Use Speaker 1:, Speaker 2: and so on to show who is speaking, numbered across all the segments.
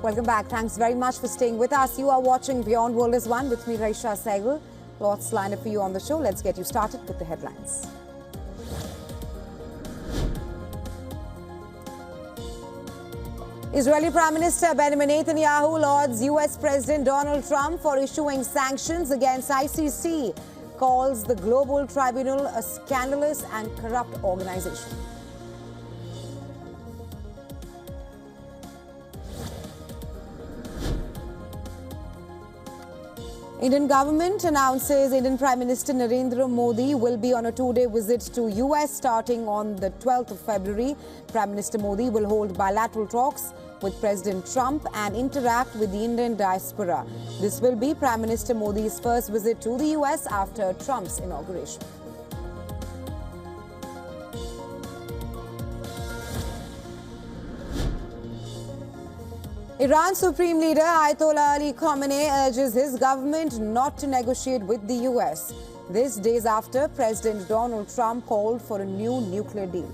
Speaker 1: Welcome back. Thanks very much for staying with us. You are watching Beyond World is One with me, Raisha Sehgal. Lots lined up for you on the show. Let's get you started with the headlines. Israeli Prime Minister Benjamin Netanyahu lauds US President Donald Trump for issuing sanctions against ICC, calls the Global Tribunal a scandalous and corrupt organization. Indian government announces Indian Prime Minister Narendra Modi will be on a two-day visit to US starting on the 12th of February. Prime Minister Modi will hold bilateral talks with President Trump and interact with the Indian diaspora. This will be Prime Minister Modi's first visit to the US after Trump's inauguration. Iran's Supreme Leader Ayatollah Ali Khamenei urges his government not to negotiate with the US. This days after President Donald Trump called for a new nuclear deal.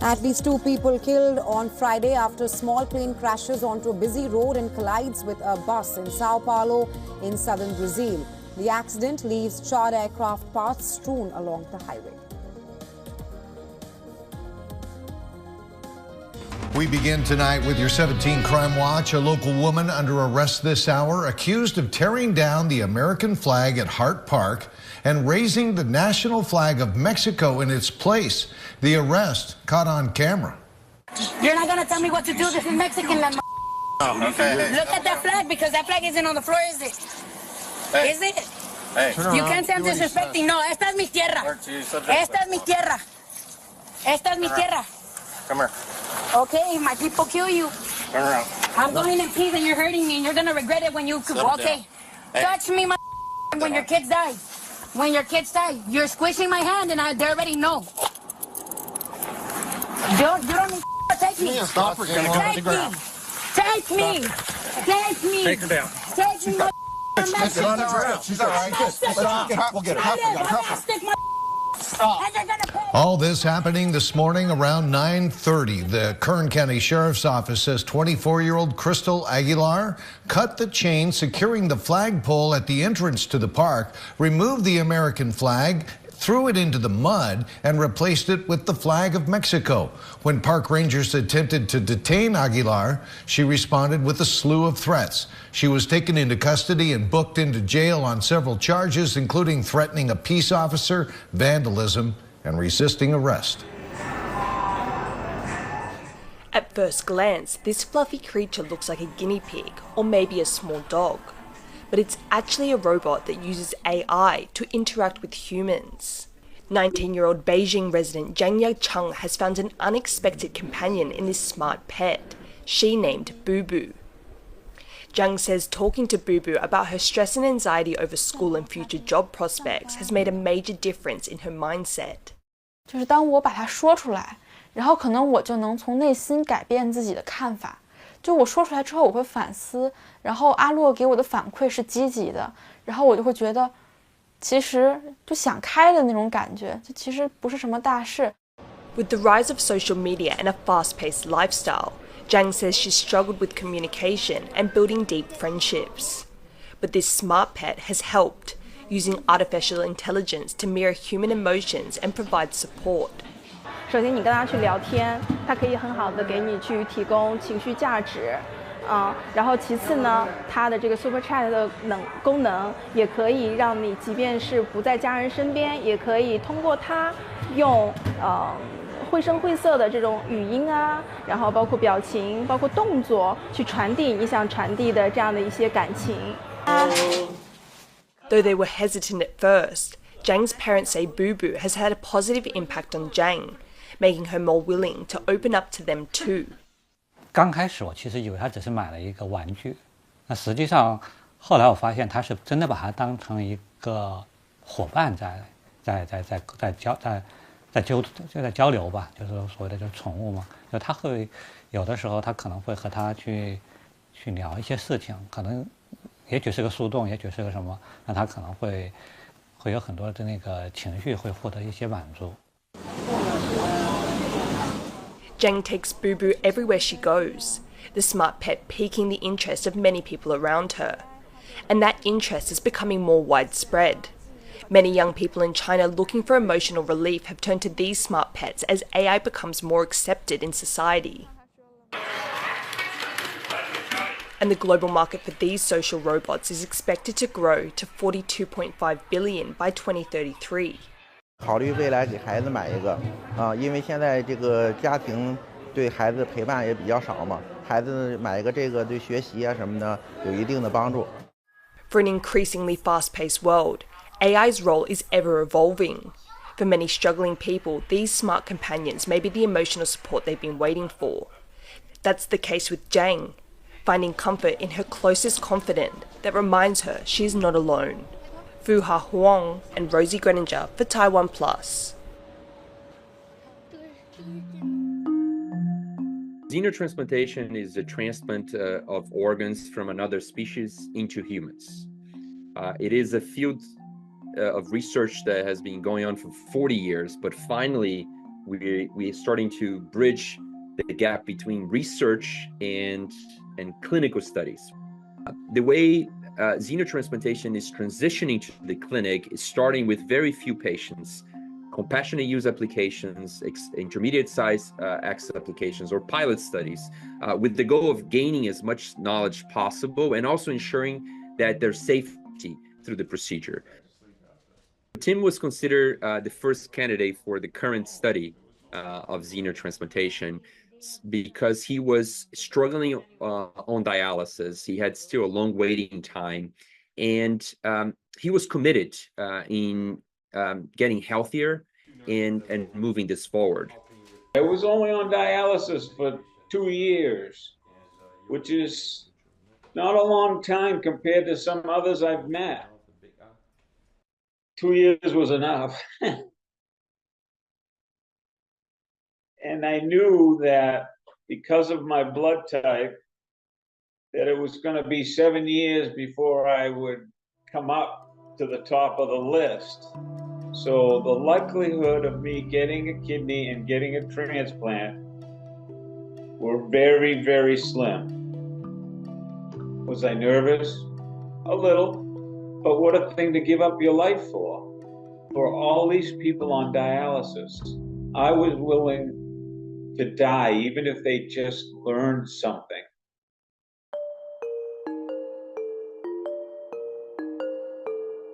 Speaker 1: At least 2 people killed on Friday after a small plane crashes onto a busy road and collides with a bus in Sao Paulo in southern Brazil. The accident leaves charred aircraft parts strewn along the highway.
Speaker 2: We begin tonight with your 17 Crime Watch. A local woman under arrest this hour accused of tearing down the American flag at Hart Park and raising the national flag of Mexico in its place. The arrest caught on camera.
Speaker 3: You're not going to tell me what to do. This is Mexican land.
Speaker 4: Oh, okay.
Speaker 3: Look at that flag because that flag isn't on the floor, is it?
Speaker 4: Hey.
Speaker 3: Is it?
Speaker 4: Hey.
Speaker 3: You can't say I'm disrespecting. No, esta es mi tierra. Esta es mi tierra. Esta es mi tierra.
Speaker 4: Come here.
Speaker 3: Okay, my people kill you.
Speaker 4: Turn around.
Speaker 3: I'm going in peace and you're hurting me and you're going to regret it when you... Okay.
Speaker 4: Hey.
Speaker 3: Touch me, my when your kids die. When your kids die. You're squishing my hand and they already know. You don't need to take me.
Speaker 4: Stop her.
Speaker 3: Take me. Take me. Take me.
Speaker 4: Take her down.
Speaker 3: Take me, my
Speaker 4: Get on the ground. She's all right. We'll get her.
Speaker 2: All this happening this morning around 9:30. The Kern County Sheriff's Office says 24-year-old Crystal Aguilar cut the chain securing the flagpole at the entrance to the park, removed the American flag, threw it into the mud, and replaced it with the flag of Mexico. When park rangers attempted to detain Aguilar, she responded with a slew of threats. She was taken into custody and booked into jail on several charges, including threatening a peace officer, vandalism, and resisting arrest.
Speaker 5: At first glance, this fluffy creature looks like a guinea pig or maybe a small dog. But it's actually a robot that uses AI to interact with humans. 19-year-old Beijing resident Zhang Yacheng has found an unexpected companion in this smart pet, she named Boo Boo. Zhang says talking to Boo Boo about her stress and anxiety over school and future job prospects has made a major difference in her mindset.
Speaker 6: 就是当我把它说出来，然后可能我就能从内心改变自己的看法。就我说出来之后我会反思，然后阿洛给我的反馈是积极的，然后我就会觉得其实就想开的那种感觉，就其实不是什么大事。
Speaker 5: With the rise of social media and a fast-paced lifestyle, Zhang says she struggled with communication and building deep friendships. But this smart pet has helped, using artificial intelligence to mirror human emotions and provide support.
Speaker 7: 首先，你跟他去聊天，他可以很好的给你去提供情绪价值，然后其次呢，它的这个 Super Chat 的功能也可以让你，即便是不在家人身边，也可以通过它用绘声绘色的这种语音啊，然后包括表情、包括动作，去传递你想传递的这样的一些感情。
Speaker 5: Though they were hesitant at first, Zhang's parents say Boo Boo has had a positive impact on Zhang, making her more willing to open up to them too.
Speaker 8: 刚开始我其实以为他只是买了一个玩具，那实际上后来我发现他是真的把它当成一个伙伴在交流吧，就是所谓的就是宠物嘛，就他会有的时候他可能会和他去聊一些事情，可能也许是个树洞，也许是个什么，那他可能会会有很多的那个情绪会获得一些满足。
Speaker 5: Zhang takes Boo Boo everywhere she goes, the smart pet piquing the interest of many people around her. And that interest is becoming more widespread. Many young people in China looking for emotional relief have turned to these smart pets as AI becomes more accepted in society. And the global market for these social robots is expected to grow to 42.5 billion by 2033.
Speaker 9: 考虑未来给孩子买一个因为现在这个家庭对孩子陪伴也比较少嘛，孩子买一个这个对学习啊什么的有一定的帮助。
Speaker 5: For an increasingly fast-paced world, AI's role is ever evolving. For many struggling people, these smart companions may be the emotional support they've been waiting for. That's the case with Zhang, finding comfort in her closest confidant that reminds her she is not alone. Fu Ha Huang and Rosie Greninger for Taiwan Plus.
Speaker 10: Xenotransplantation is a transplant of organs from another species into humans. It is a field of research that has been going on for 40 years, but finally we're starting to bridge the gap between research and clinical studies. The way xenotransplantation is transitioning to the clinic is starting with very few patients, compassionate use applications, intermediate size access applications, or pilot studies, with the goal of gaining as much knowledge possible and also ensuring that there's safety through the procedure. Tim was considered the first candidate for the current study of xenotransplantation because he was struggling on dialysis. He had still a long waiting time, and he was committed in getting healthier and moving this forward.
Speaker 11: I was only on dialysis for 2 years, which is not a long time compared to some others I've met. 2 years was enough. And I knew that because of my blood type, that it was going to be 7 years before I would come up to the top of the list. So the likelihood of me getting a kidney and getting a transplant were very, very slim. Was I nervous? A little. But what a thing to give up your life for. For all these people on dialysis, I was willing to die, even if they just learned something.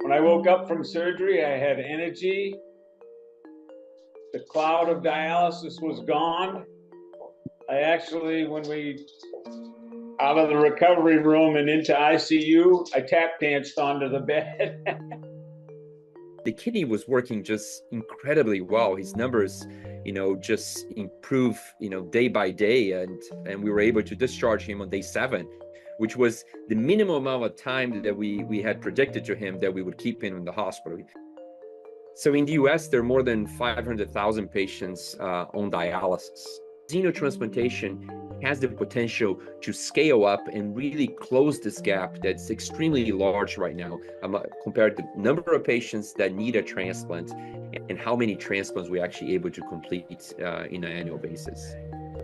Speaker 11: When I woke up from surgery, I had energy. The cloud of dialysis was gone. I actually, when we out of the recovery room and into ICU, I tap danced onto the bed.
Speaker 10: The kidney was working just incredibly well. His numbers, just improve, day by day, and we were able to discharge him on day 7, which was the minimum amount of time that we had predicted to him that we would keep him in the hospital. So in the US, there are more than 500,000 patients on dialysis. Xenotransplantation has the potential to scale up and really close this gap that's extremely large right now compared to the number of patients that need a transplant and how many transplants we're actually able to complete in an annual basis.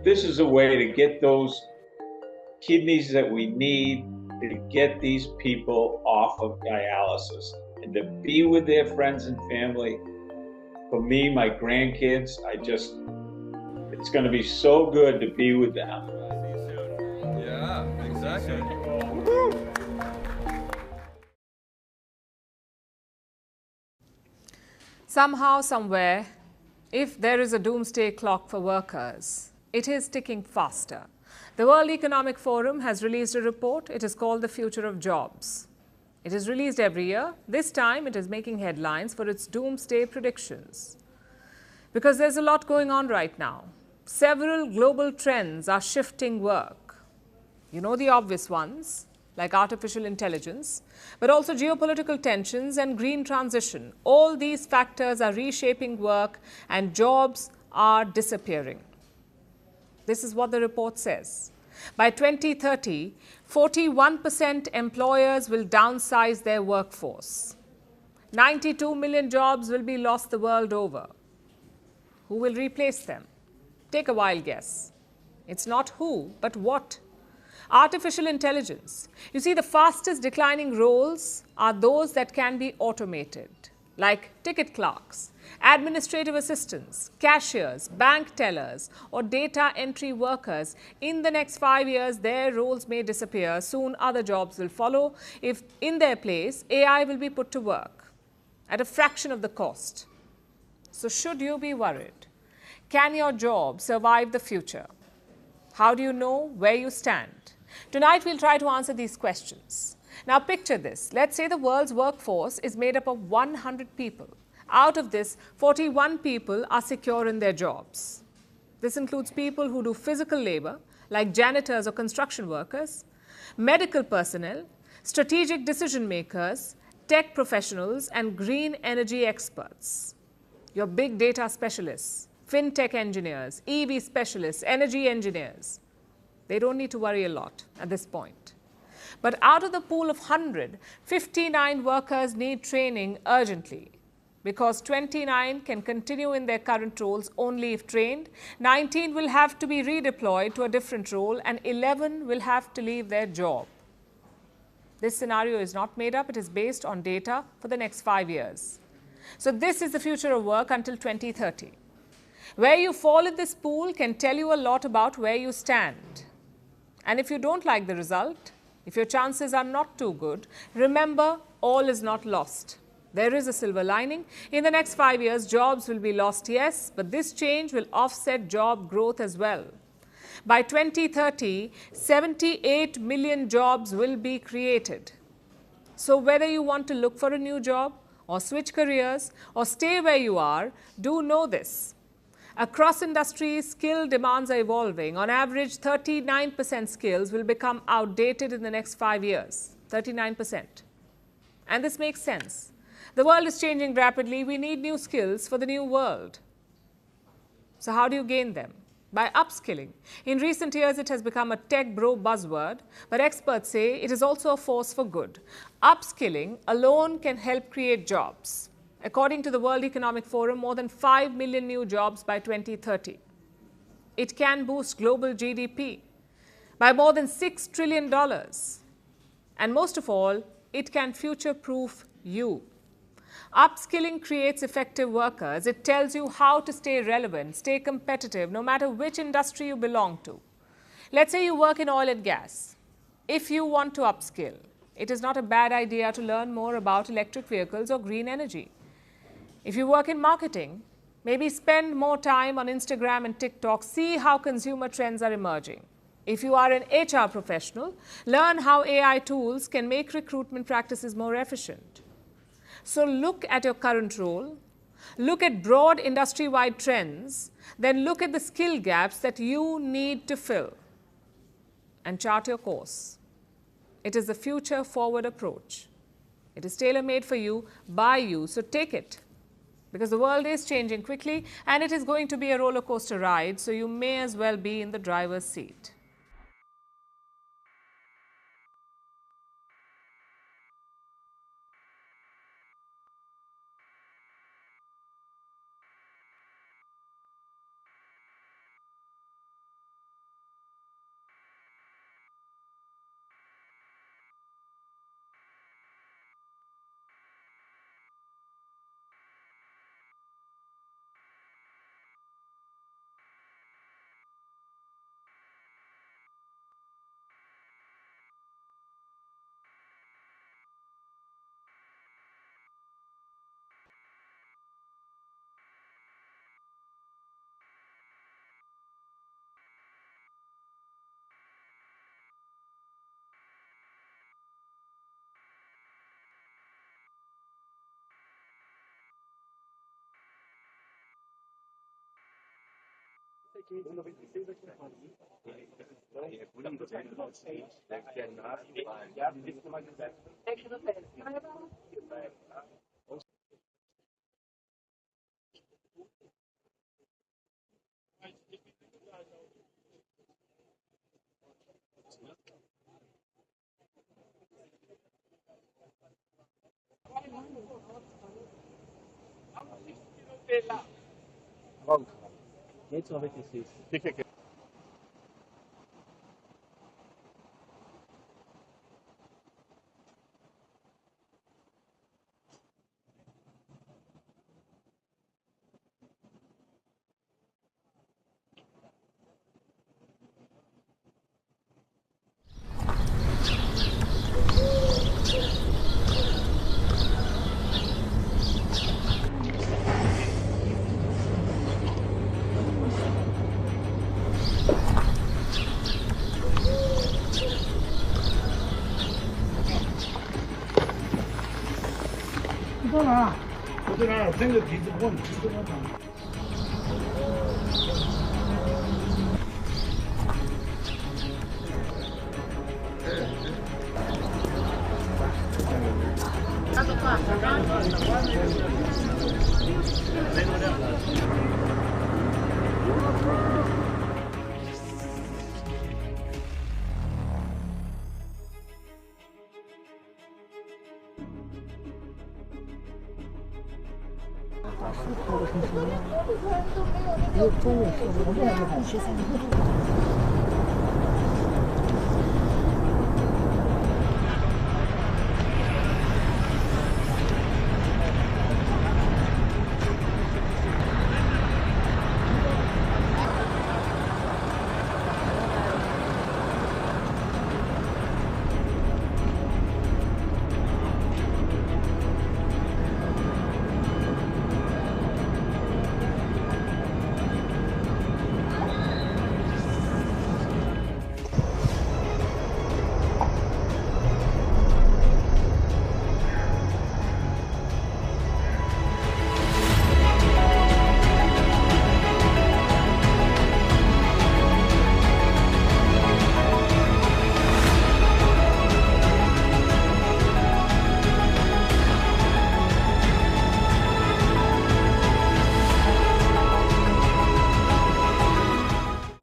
Speaker 11: This is a way to get those kidneys that we need to get these people off of dialysis and to be with their friends and family. For me, my grandkids, it's going to be so good to be with them.
Speaker 4: Yeah, exactly.
Speaker 12: Somehow, somewhere, if there is a doomsday clock for workers, it is ticking faster. The World Economic Forum has released a report. It is called The Future of Jobs. It is released every year. This time, it is making headlines for its doomsday predictions. Because there's a lot going on right now. Several global trends are shifting work. You know the obvious ones, like artificial intelligence, but also geopolitical tensions and green transition. All these factors are reshaping work and jobs are disappearing. This is what the report says. By 2030, 41% employers will downsize their workforce. 92 million jobs will be lost the world over. Who will replace them? Take a wild guess. It's not who, but what. Artificial intelligence. You see, the fastest declining roles are those that can be automated, like ticket clerks, administrative assistants, cashiers, bank tellers, or data entry workers. In the next 5 years, their roles may disappear. Soon, other jobs will follow. If in their place, AI will be put to work at a fraction of the cost. So, should you be worried? Can your job survive the future? How do you know where you stand? Tonight, we'll try to answer these questions. Now, picture this. Let's say the world's workforce is made up of 100 people. Out of this, 41 people are secure in their jobs. This includes people who do physical labor, like janitors or construction workers, medical personnel, strategic decision makers, tech professionals, and green energy experts. Your big data specialists, fintech engineers, EV specialists, energy engineers. They don't need to worry a lot at this point. But out of the pool of 100, 59 workers need training urgently, because 29 can continue in their current roles only if trained, 19 will have to be redeployed to a different role, and 11 will have to leave their job. This scenario is not made up, it is based on data for the next 5 years. So this is the future of work until 2030. Where you fall in this pool can tell you a lot about where you stand. And if you don't like the result, if your chances are not too good, remember, all is not lost. There is a silver lining. In the next 5 years, jobs will be lost, yes, but this change will offset job growth as well. By 2030, 78 million jobs will be created. So whether you want to look for a new job, or switch careers, or stay where you are, do know this. Across industries, skill demands are evolving. On average, 39% skills will become outdated in the next 5 years. 39%. And this makes sense. The world is changing rapidly. We need new skills for the new world. So how do you gain them? By upskilling. In recent years, it has become a tech bro buzzword, but experts say it is also a force for good. Upskilling alone can help create jobs. According to the World Economic Forum, more than 5 million new jobs by 2030. It can boost global GDP by more than $6 trillion. And most of all, it can future-proof you. Upskilling creates effective workers. It tells you how to stay relevant, stay competitive, no matter which industry you belong to. Let's say you work in oil and gas. If you want to upskill, it is not a bad idea to learn more about electric vehicles or green energy. If you work in marketing, maybe spend more time on Instagram and TikTok, see how consumer trends are emerging. If you are an HR professional, learn how AI tools can make recruitment practices more efficient. So look at your current role, look at broad industry-wide trends, then look at the skill gaps that you need to fill, and chart your course. It is the future-forward approach. It is tailor-made for you, by you, so take it. Because the world is changing quickly and it is going to be a roller coaster ride, so you may as well be in the driver's seat.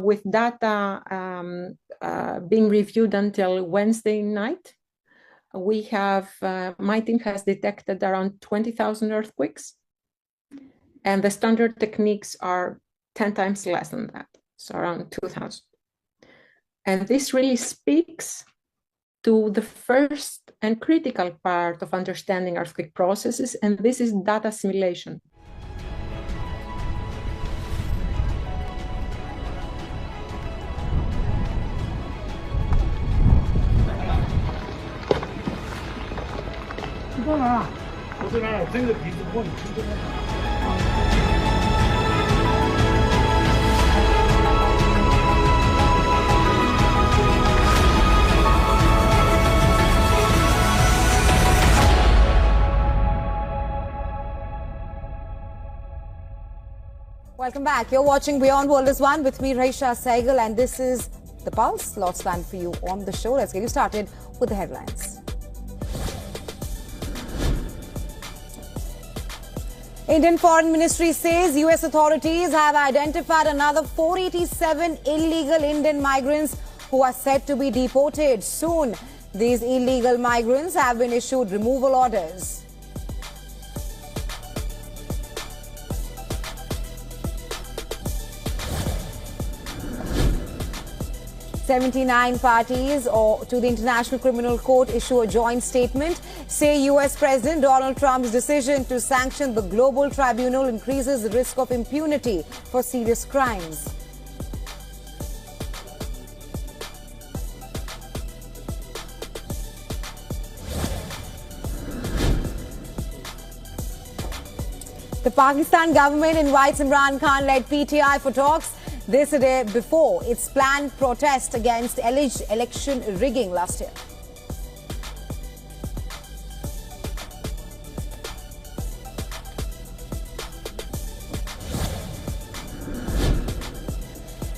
Speaker 13: With data being reviewed until Wednesday night, we have, my team has detected around 20,000 earthquakes, and the standard techniques are 10 times less than that, so around 2,000. And this really speaks to the first and critical part of understanding earthquake processes, and this is data assimilation.
Speaker 1: Welcome back. You're watching Beyond World is One with me, Raisha Saigal, and this is The Pulse. Lots planned for you on the show. Let's get you started with the headlines. Indian Foreign Ministry says US authorities have identified another 487 illegal Indian migrants who are set to be deported soon. These illegal migrants have been issued removal orders. 79 parties to the International Criminal Court issue a joint statement, say US President Donald Trump's decision to sanction the global tribunal increases the risk of impunity for serious crimes. The Pakistan government invites Imran Khan-led PTI for talks. This a day before its planned protest against alleged election rigging last year.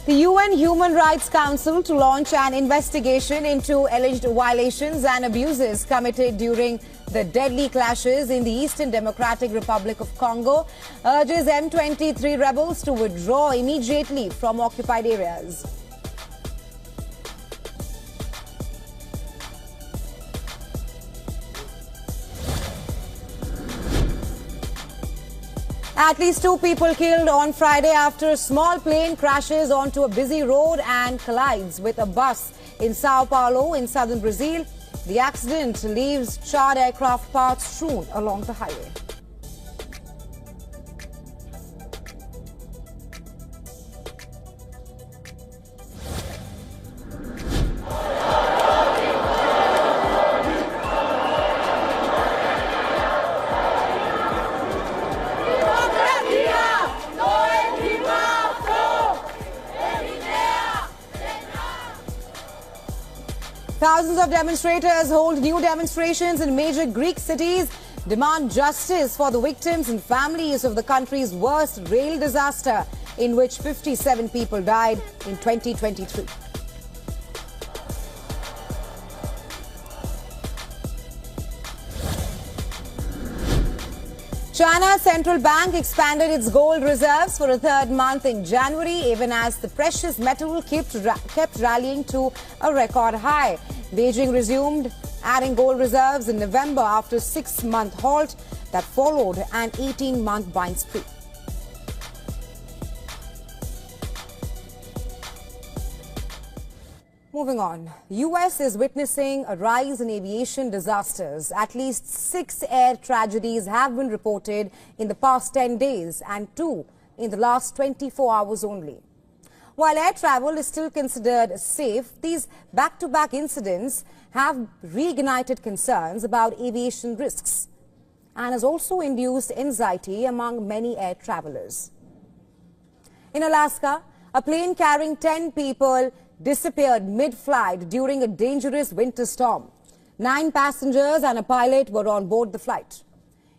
Speaker 1: The UN Human Rights Council to launch an investigation into alleged violations and abuses committed during the deadly clashes in the Eastern Democratic Republic of Congo, urges M23 rebels to withdraw immediately from occupied areas. At least 2 people killed on Friday after a small plane crashes onto a busy road and collides with a bus in Sao Paulo in southern Brazil. The accident leaves charred aircraft parts strewn along the highway. Thousands of demonstrators hold new demonstrations in major Greek cities, demand justice for the victims and families of the country's worst rail disaster, in which 57 people died in 2023. China's central bank expanded its gold reserves for a third month in January, even as the precious metal kept rallying to a record high. Beijing resumed adding gold reserves in November after a 6-month halt that followed an 18-month buying spree. Moving on, U.S. is witnessing a rise in aviation disasters. At least 6 air tragedies have been reported in the past 10 days and 2 in the last 24 hours only. While air travel is still considered safe, these back-to-back incidents have reignited concerns about aviation risks and has also induced anxiety among many air travelers. In Alaska, a plane carrying 10 people disappeared mid-flight during a dangerous winter storm. 9 passengers and a pilot were on board the flight.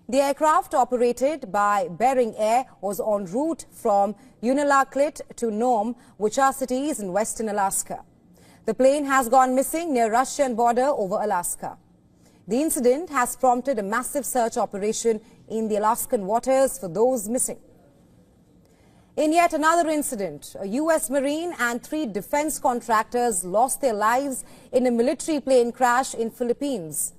Speaker 1: The aircraft, operated by Bering Air, was en route from Unalakleet to Nome, which are cities in western Alaska. The plane has gone missing near Russian border over Alaska. The incident has prompted a massive search operation in the Alaskan waters for those missing. In yet another incident, a U.S. Marine and 3 defense contractors lost their lives in a military plane crash in Philippines.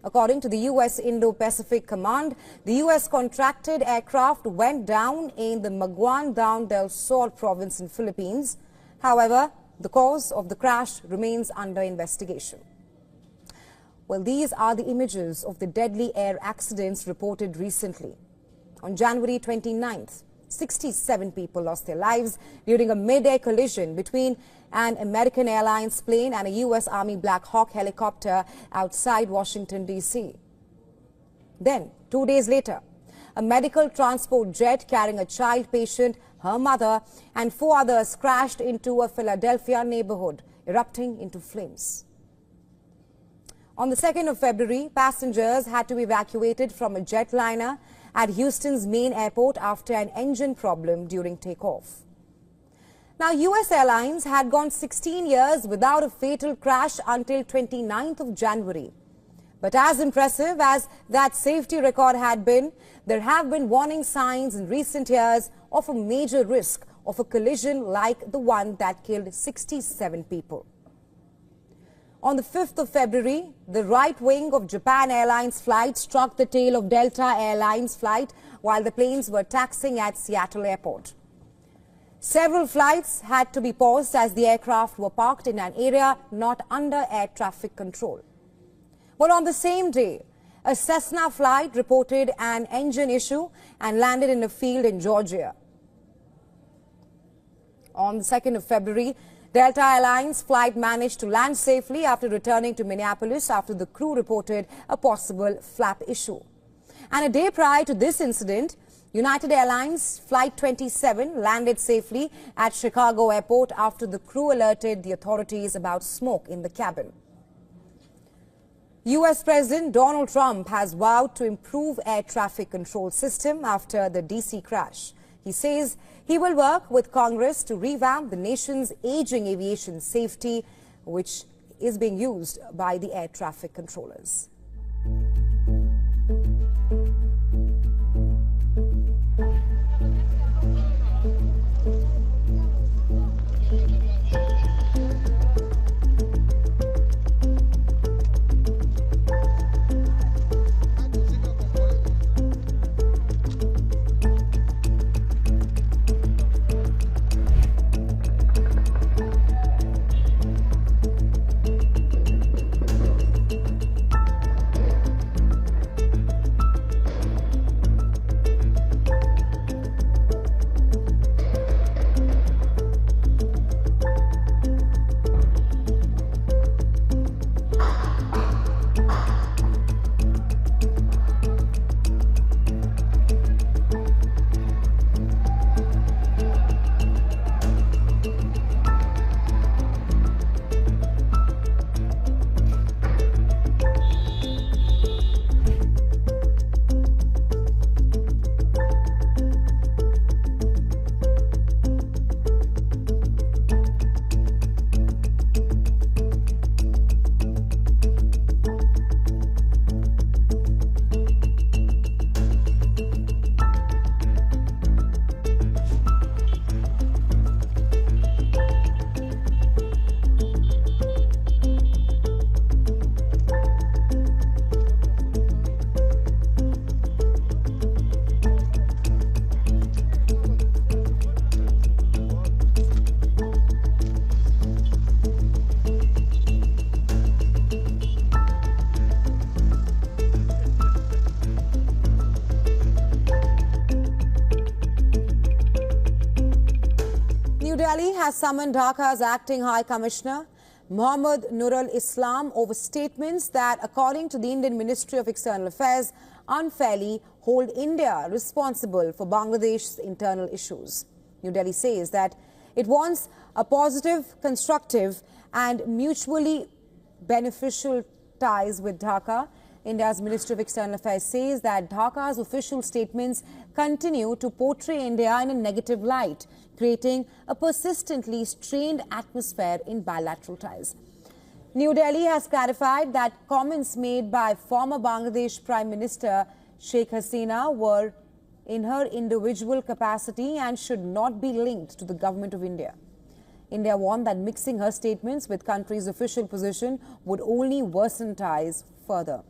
Speaker 1: According to the U.S. Indo-Pacific Command, the U.S. contracted aircraft went down in the Maguindanao del Sur province in Philippines. However, the cause of the crash remains under investigation. Well, these are the images of the deadly air accidents reported recently. On January 29th, 67 people lost their lives during a mid-air collision between an American Airlines plane and a U.S. Army Black Hawk helicopter outside Washington, D.C. Then, 2 days later, a medical transport jet carrying a child patient, her mother, and 4 others crashed into a Philadelphia neighborhood, erupting into flames. On the 2nd of February, passengers had to be evacuated from a jetliner at Houston's main airport after an engine problem during takeoff. Now, U.S. Airlines had gone 16 years without a fatal crash until 29th of January. But as impressive as that safety record had been, there have been warning signs in recent years of a major risk of a collision like the one that killed 67 people. On the 5th of February, the right wing of Japan Airlines flight struck the tail of Delta Airlines flight while the planes were taxiing at Seattle Airport. Several flights had to be paused as the aircraft were parked in an area not under air traffic control. Well, on the same day, a Cessna flight reported an engine issue and landed in a field in Georgia. On the 2nd of February, Delta Airlines flight managed to land safely after returning to Minneapolis after the crew reported a possible flap issue. And a day prior to this incident, United Airlines Flight 27 landed safely at Chicago Airport after the crew alerted the authorities about smoke in the cabin. U.S. President Donald Trump has vowed to improve air traffic control system after the D.C. crash. He says he will work with Congress to revamp the nation's aging aviation safety, which is being used by the air traffic controllers. Delhi has summoned Dhaka's acting High Commissioner, Mohammad Nurul Islam, over statements that, according to the Indian Ministry of External Affairs, unfairly hold India responsible for Bangladesh's internal issues. New Delhi says that it wants a positive, constructive and mutually beneficial ties with Dhaka. India's Ministry of External Affairs says that Dhaka's official statements continue to portray India in a negative light, creating a persistently strained atmosphere in bilateral ties. New Delhi has clarified that comments made by former Bangladesh Prime Minister Sheikh Hasina were in her individual capacity and should not be linked to the government of India. India warned that mixing her statements with country's official position would only worsen ties further.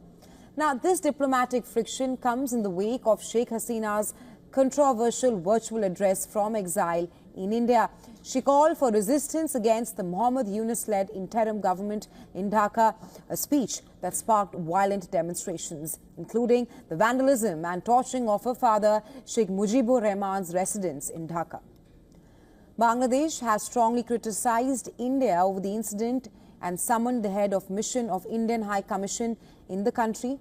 Speaker 1: Now, this diplomatic friction comes in the wake of Sheikh Hasina's controversial virtual address from exile in India. She called for resistance against the Muhammad Yunus-led interim government in Dhaka, a speech that sparked violent demonstrations, including the vandalism and torching of her father, Sheikh Mujibur Rahman's residence in Dhaka. Bangladesh has strongly criticized India over the incident and summoned the head of mission of Indian High Commission in the country.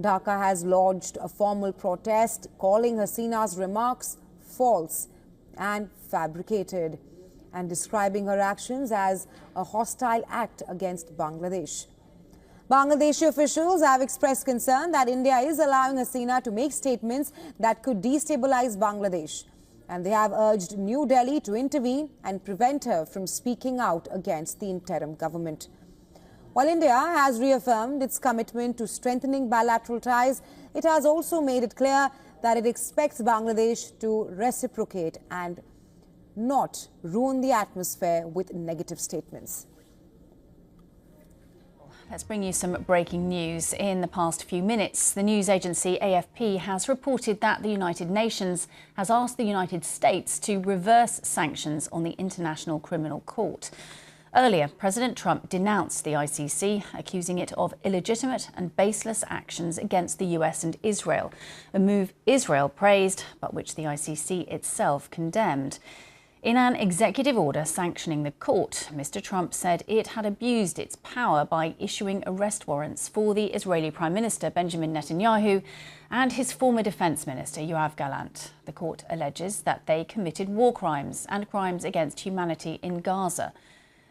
Speaker 1: Dhaka has lodged a formal protest calling Hasina's remarks false and fabricated and describing her actions as a hostile act against Bangladesh. Bangladeshi officials have expressed concern that India is allowing Hasina to make statements that could destabilize Bangladesh, and they have urged New Delhi to intervene and prevent her from speaking out against the interim government. While India has reaffirmed its commitment to strengthening bilateral ties, it has also made it clear that it expects Bangladesh to reciprocate and not ruin the atmosphere with negative statements.
Speaker 14: Let's bring you some breaking news. In the past few minutes, the news agency AFP has reported that the United Nations has asked the United States to reverse sanctions on the International Criminal Court. Earlier, President Trump denounced the ICC, accusing it of illegitimate and baseless actions against the US and Israel, a move Israel praised, but which the ICC itself condemned. In an executive order sanctioning the court, Mr. Trump said it had abused its power by issuing arrest warrants for the Israeli Prime Minister Benjamin Netanyahu and his former Defense Minister Yoav Gallant. The court alleges that they committed war crimes and crimes against humanity in Gaza.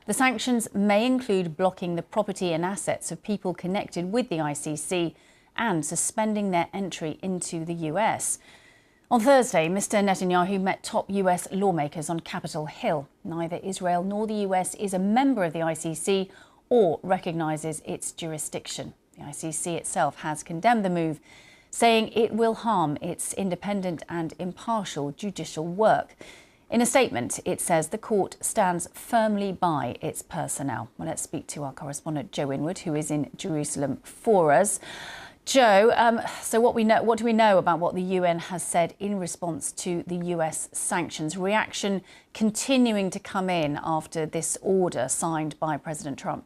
Speaker 14: The sanctions may include blocking the property and assets of people connected with the ICC and suspending their entry into the US. On Thursday, Mr. Netanyahu met top US lawmakers on Capitol Hill. Neither Israel nor the US is a member of the ICC or recognises its jurisdiction. The ICC itself has condemned the move, saying it will harm its independent and impartial judicial work. In a statement, it says the court stands firmly by its personnel. Well, let's speak to our correspondent, Joe Winwood, who is in Jerusalem for us. Joe, so what do we know about what the UN has said in response to the US sanctions? Reaction continuing to come in after this order signed by President Trump.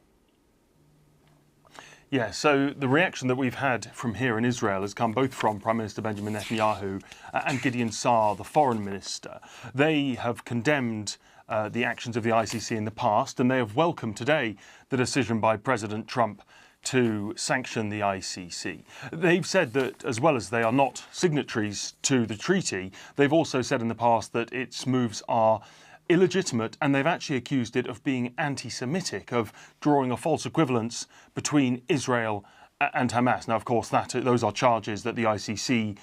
Speaker 15: Yeah, so the reaction that we've had from here in Israel has come both from Prime Minister Benjamin Netanyahu and Gideon Saar, the foreign minister. They have condemned the actions of the ICC in the past, and they have welcomed today the decision by President Trump to sanction the ICC. They've said that, as well as they are not signatories to the treaty, they've also said in the past that its moves are illegitimate, and they've actually accused it of being anti-Semitic, of drawing a false equivalence between Israel and Hamas. Now, of course, those are charges that the ICC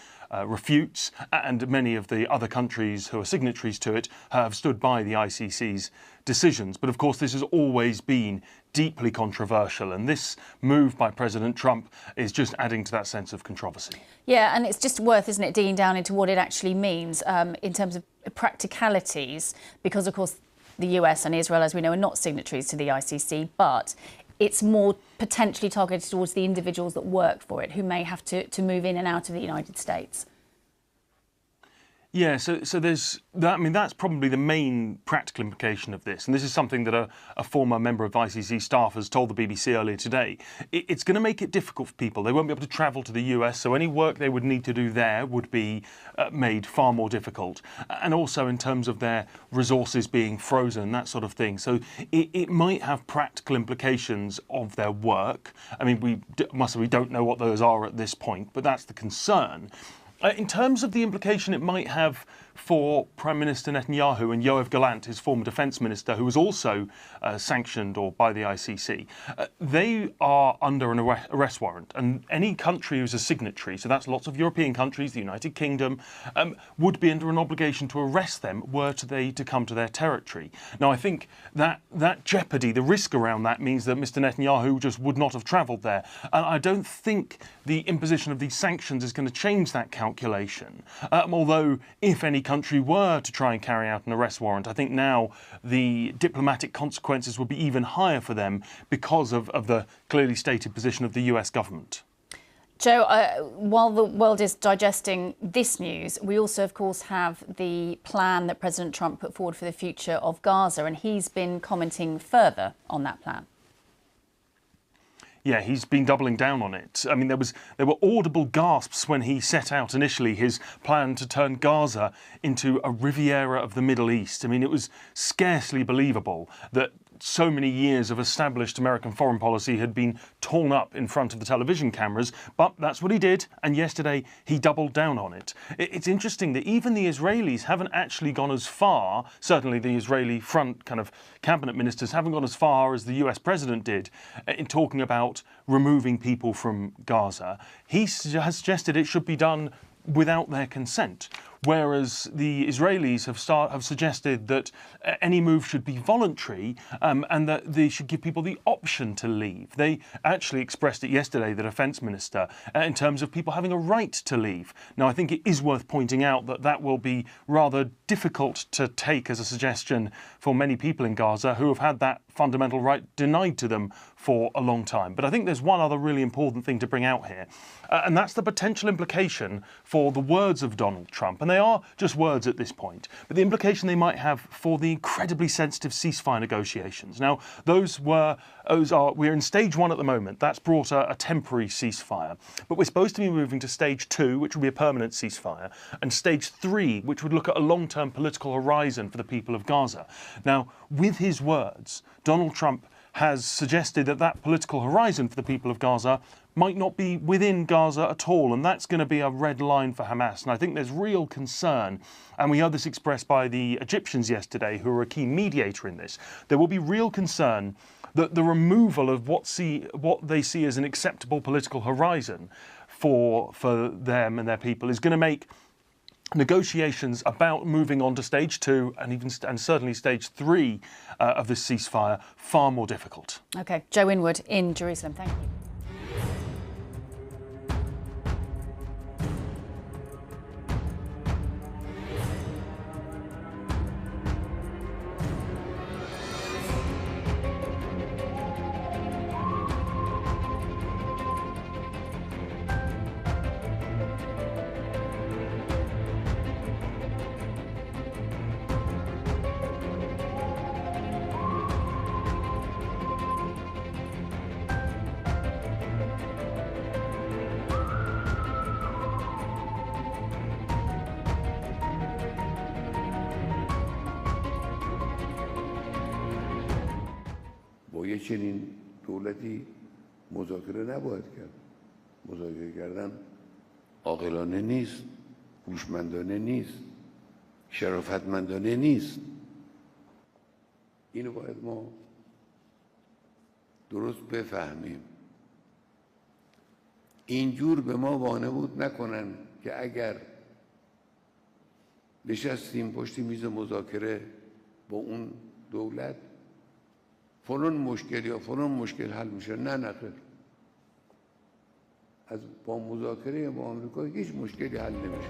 Speaker 15: refutes, and many of the other countries who are signatories to it have stood by the ICC's decisions. But of course, this has always been deeply controversial, and this move by President Trump is just adding to that sense of controversy.
Speaker 14: Yeah, and it's just worth, isn't it, digging down into what it actually means in terms of practicalities, because of course the US and Israel, as we know, are not signatories to the ICC, but it's more potentially targeted towards the individuals that work for it, who may have to move in and out of the United States.
Speaker 15: Yeah, so there's that. I mean, that's probably the main practical implication of this, and this is something that a former member of ICC staff has told the BBC earlier today. It's going to make it difficult for people. They won't be able to travel to the US, so any work they would need to do there would be made far more difficult, and also in terms of their resources being frozen, that sort of thing. So it might have practical implications of their work. I mean, we don't know what those are at this point, but that's the concern. In terms of the implication it might have for Prime Minister Netanyahu and Yoav Gallant, his former defence minister, who was also sanctioned or by the ICC, they are under an arrest warrant, and any country who's a signatory, so that's lots of European countries, the United Kingdom, would be under an obligation to arrest them were they to come to their territory. Now, I think that jeopardy, the risk around that, means that Mr Netanyahu just would not have travelled there, and I don't think the imposition of these sanctions is going to change that calculation, although if any country were to try and carry out an arrest warrant, I think now the diplomatic consequences would be even higher for them because of the clearly stated position of the US government.
Speaker 14: Joe, while the world is digesting this news, we also, of course, have the plan that President Trump put forward for the future of Gaza, and he's been commenting further on that plan.
Speaker 15: Yeah, he's been doubling down on it. I mean, there were audible gasps when he set out initially his plan to turn Gaza into a Riviera of the Middle East. I mean, it was scarcely believable that so many years of established American foreign policy had been torn up in front of the television cameras, but that's what he did, and yesterday he doubled down on it. It's interesting that even the Israelis haven't actually gone as far, certainly the Israeli front kind of cabinet ministers haven't gone as far as the US president did in talking about removing people from Gaza. He has suggested it should be done without their consent, whereas the Israelis have suggested that any move should be voluntary and that they should give people the option to leave. They actually expressed it yesterday, the defence minister, in terms of people having a right to leave. Now, I think it is worth pointing out that that will be rather difficult to take as a suggestion for many people in Gaza who have had that fundamental right denied to them for a long time. But I think there's one other really important thing to bring out here, and that's the potential implication for the words of Donald Trump. And they are just words at this point, but the implication they might have for the incredibly sensitive ceasefire negotiations. Now, we're in stage 1 at the moment. That's brought a temporary ceasefire, but we're supposed to be moving to stage 2, which will be a permanent ceasefire, and stage 3, which would look at a long-term political horizon for the people of Gaza. Now, with his words, Donald Trump has suggested that that political horizon for the people of Gaza might not be within Gaza at all, and that's going to be a red line for Hamas. And I think there's real concern, and we heard this expressed by the Egyptians yesterday, who are a key mediator in this. There will be real concern that the removal of what they see as an acceptable political horizon for them and their people is going to make negotiations about moving on to stage 2 and certainly stage 3 of this ceasefire far more difficult.
Speaker 14: OK, Joe Inwood in Jerusalem. Thank you.
Speaker 16: یه چنین دولتی مذاکره نباید کرد. مذاکره کردن عاقلانه نیست، هوشمندانه نیست، شرافتمندانه نیست. اینو باید ما درست بفهمیم. اینجور به ما وانمود نکنن که اگر نشستیم پشت میز مذاکره با اون دولت فلان مشکل یا فلان مشکل حل میشه. نه نخیر. از با مذاکره با آمریکا هیچ مشکلی حل نمیشه.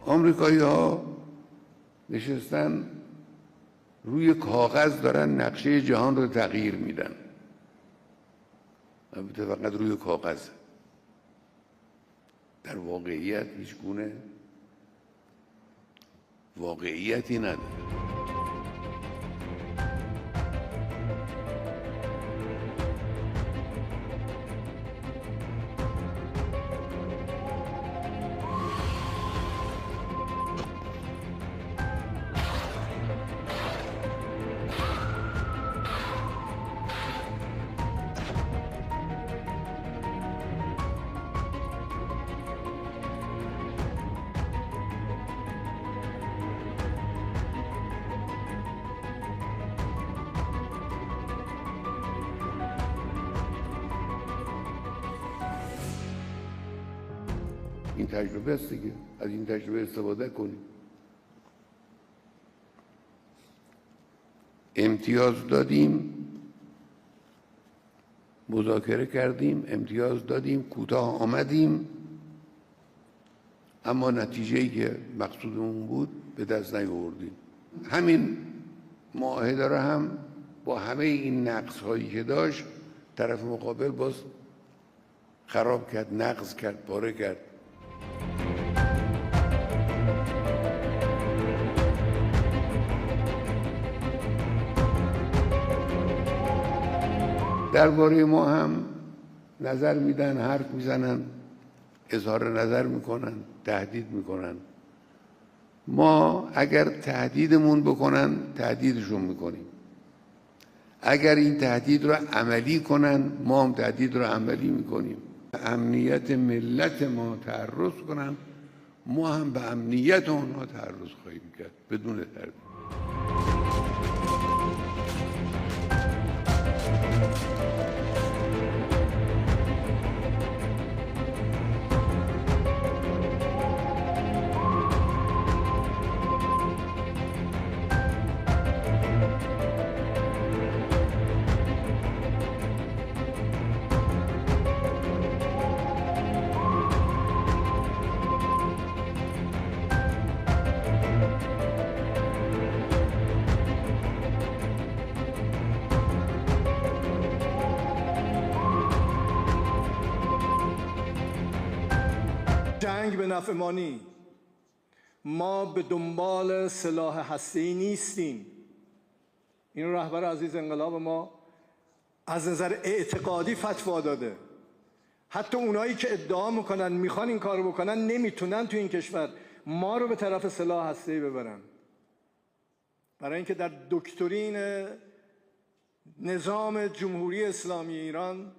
Speaker 16: آمریکایی ها نشستن روی کاغذ دارن نقشه جهان رو تغییر میدن. البته فقط روی کاغذ، در واقعیت هیچ گونه واقعیتی نداره. این تجربه است دیگه، از این تجربه استفاده کنیم. امتیاز دادیم، مذاکره کردیم، امتیاز دادیم، کوتاه آمدیم، اما نتیجه‌ای که مقصودمون بود به دست نیاوردیم. همین معاهده را هم با همه این نقص‌هایی که داشت طرف مقابل باز خراب کرد، نقض کرد، پاره کرد. درباره ما هم نظر میدن، حرف میزنن، اظهار نظر میکنن، تهدید میکنن. ما اگر تهدیدمون بکنن تهدیدشون میکنیم، اگر این تهدید رو عملی کنن ما هم تهدید رو عملی میکنیم. امنیت ملت ما تعرض کنن ما هم به امنیت اونها تعرض خواهیم کرد بدون تردید.
Speaker 17: جنگ به نفع ما نیست. ما به دنبال سلاح هسته‌ای نیستیم. این رهبر عزیز انقلاب ما از نظر اعتقادی فتوا داده. حتی اونایی که ادعا میکنن میخوان این کارو بکنن نمیتونن تو این کشور ما رو به طرف سلاح هسته‌ای ببرن. برای اینکه در دکترین نظام جمهوری اسلامی ایران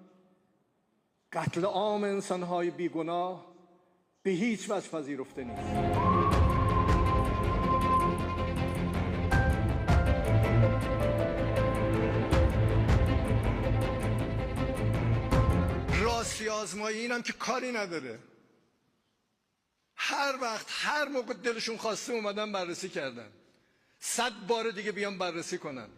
Speaker 17: قتل عام انسان‌های بیگناه به هیچ وجه پذیرفته نیست. راستی آزمایی اینم که کاری نداره. هر وقت هر موقع دلشون خواسته اومدن بررسی کردن. 100 بار دیگه بیان بررسی کنن.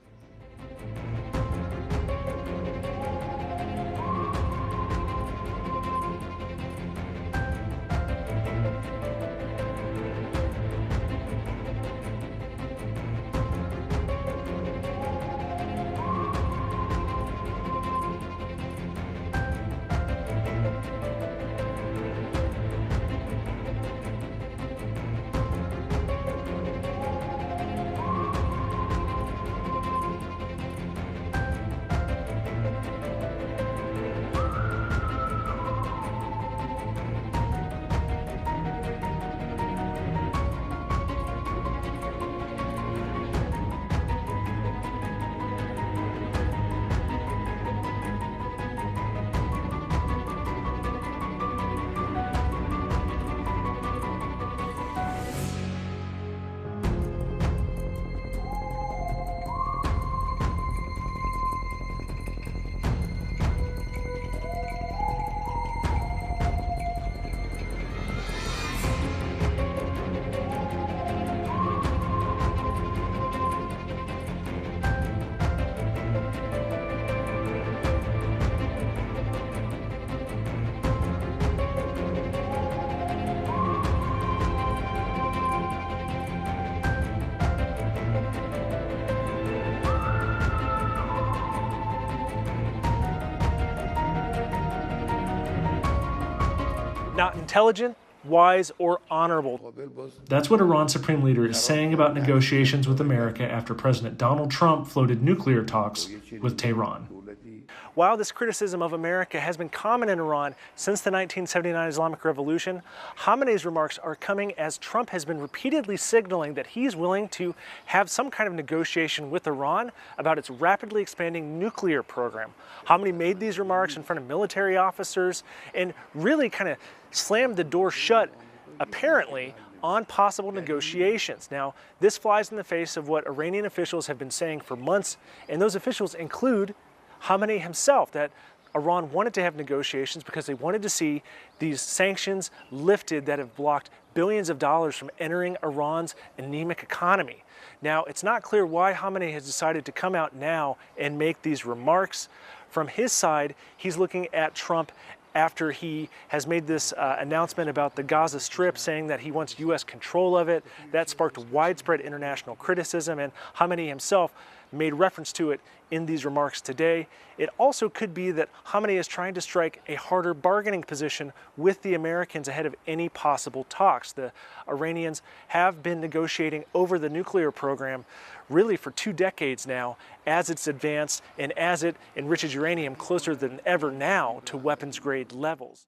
Speaker 18: not intelligent, wise, or honorable.
Speaker 19: That's what Iran's supreme leader is saying about negotiations with America after President Donald Trump floated nuclear talks with Tehran.
Speaker 18: While this criticism of America has been common in Iran since the 1979 Islamic Revolution, Khamenei's remarks are coming as Trump has been repeatedly signaling that he's willing to have some kind of negotiation with Iran about its rapidly expanding nuclear program. Khamenei made these remarks in front of military officers and really kind of slammed the door shut, apparently, on possible negotiations. Now, this flies in the face of what Iranian officials have been saying for months, and those officials include Khamenei himself, that Iran wanted to have negotiations because they wanted to see these sanctions lifted that have blocked billions of dollars from entering Iran's anemic economy. Now, it's not clear why Khamenei has decided to come out now and make these remarks. From his side, he's looking at Trump after he has made this announcement about the Gaza Strip, saying that he wants U.S. control of it. That sparked widespread international criticism, and Khamenei himself made reference to it in these remarks today. It also could be that Khamenei is trying to strike a harder bargaining position with the Americans ahead of any possible talks. The Iranians have been negotiating over the nuclear program really for 2 decades now, as it's advanced and as it enriches uranium closer than ever now to weapons grade levels.